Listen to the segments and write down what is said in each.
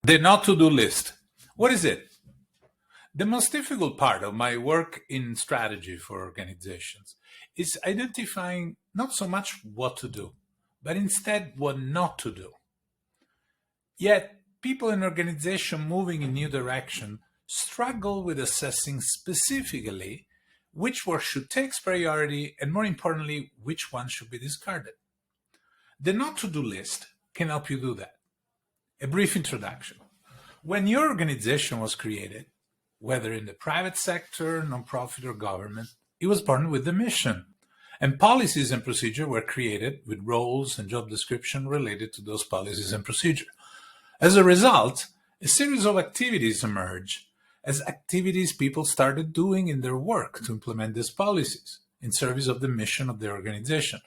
The not to do list. What is it? The most difficult part of my work in strategy for organizations is identifying not so much what to do, but instead what not to do. Yet, people in organization moving in new direction struggle with assessing specifically which work should take priority and, more importantly, which one should be discarded. The not to do list can help you do that. A brief introduction. When your organization was created, whether in the private sector, nonprofit, or government, it was born with a mission. And policies and procedures were created with roles and job description related to those policies and procedures. As a result, a series of activities emerged as activities people started doing in their work to implement these policies in service of the mission of their organization.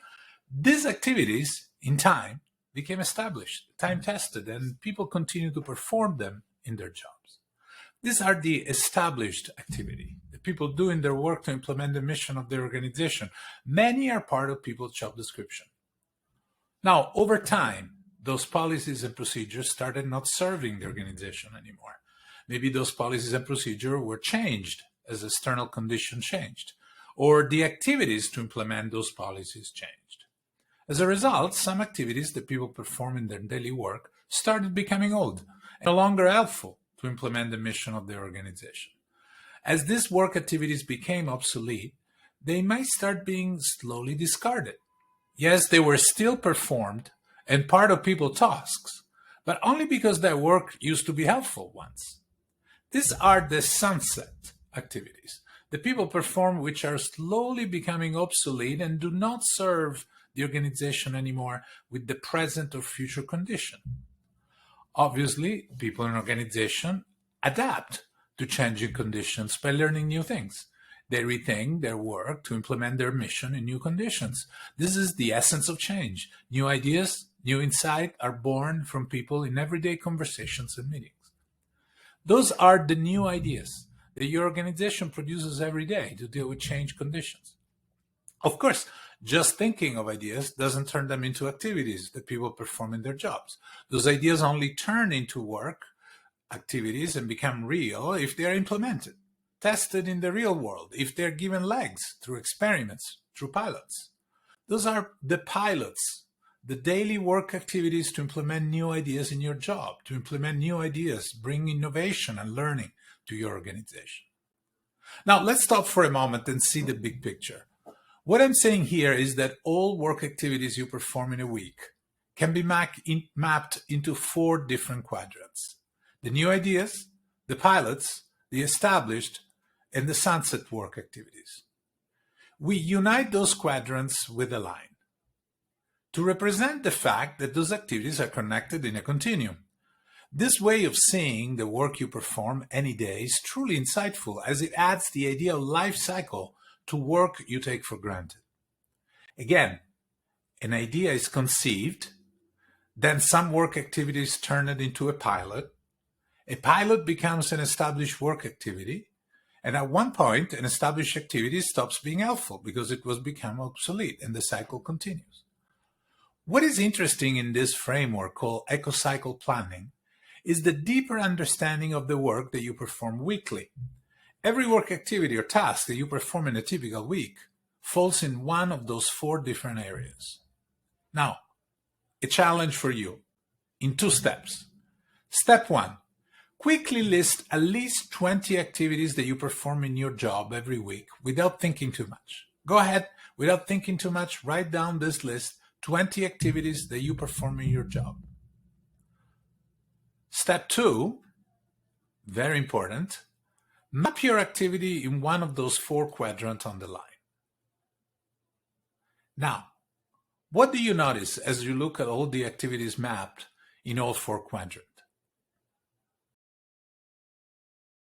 These activities, in time, became established, time-tested, and people continue to perform them in their jobs. These are the established activity, the people doing their work to implement the mission of their organization. Many are part of people's job description. Now, over time, those policies and procedures started not serving the organization anymore. Maybe those policies and procedures were changed as external conditions changed, or the activities to implement those policies changed. As a result, some activities that people perform in their daily work started becoming old and no longer helpful to implement the mission of their organization. As these work activities became obsolete, they might start being slowly discarded. Yes, they were still performed and part of people's tasks, but only because that work used to be helpful once. These are the sunset activities, the people perform which are slowly becoming obsolete and do not serve the organization anymore with the present or future condition. Obviously, people in an organization adapt to changing conditions by learning new things. They rethink their work to implement their mission in new conditions. This is the essence of change. New ideas, new insight are born from people in everyday conversations and meetings. Those are the new ideas that your organization produces every day to deal with change conditions. Of course, just thinking of ideas doesn't turn them into activities that people perform in their jobs. Those ideas only turn into work activities and become real if they are implemented, tested in the real world, if they're given legs through experiments, through pilots. Those are the pilots, the daily work activities to implement new ideas in your job, to implement new ideas, bring innovation and learning to your organization. Now, let's stop for a moment and see the big picture. What I'm saying here is that all work activities you perform in a week can be mapped into 4 different quadrants: the new ideas, the pilots, the established, and the sunset work activities. We unite those quadrants with a line to represent the fact that those activities are connected in a continuum. This way of seeing the work you perform any day is truly insightful, as it adds the idea of life cycle to work you take for granted. Again, an idea is conceived, then some work activities turn it into a pilot becomes an established work activity, and at one point, an established activity stops being helpful because it was become obsolete, and the cycle continues. What is interesting in this framework called eco-cycle planning is the deeper understanding of the work that you perform weekly. Every work activity or task that you perform in a typical week falls in one of those 4 different areas. Now, a challenge for you in 2 steps. Step 1, quickly list at least 20 activities that you perform in your job every week without thinking too much. Go ahead, without thinking too much, write down this list, 20 activities that you perform in your job. Step 2, very important, map your activity in one of those 4 quadrants on the line. Now, what do you notice as you look at all the activities mapped in all 4 quadrants?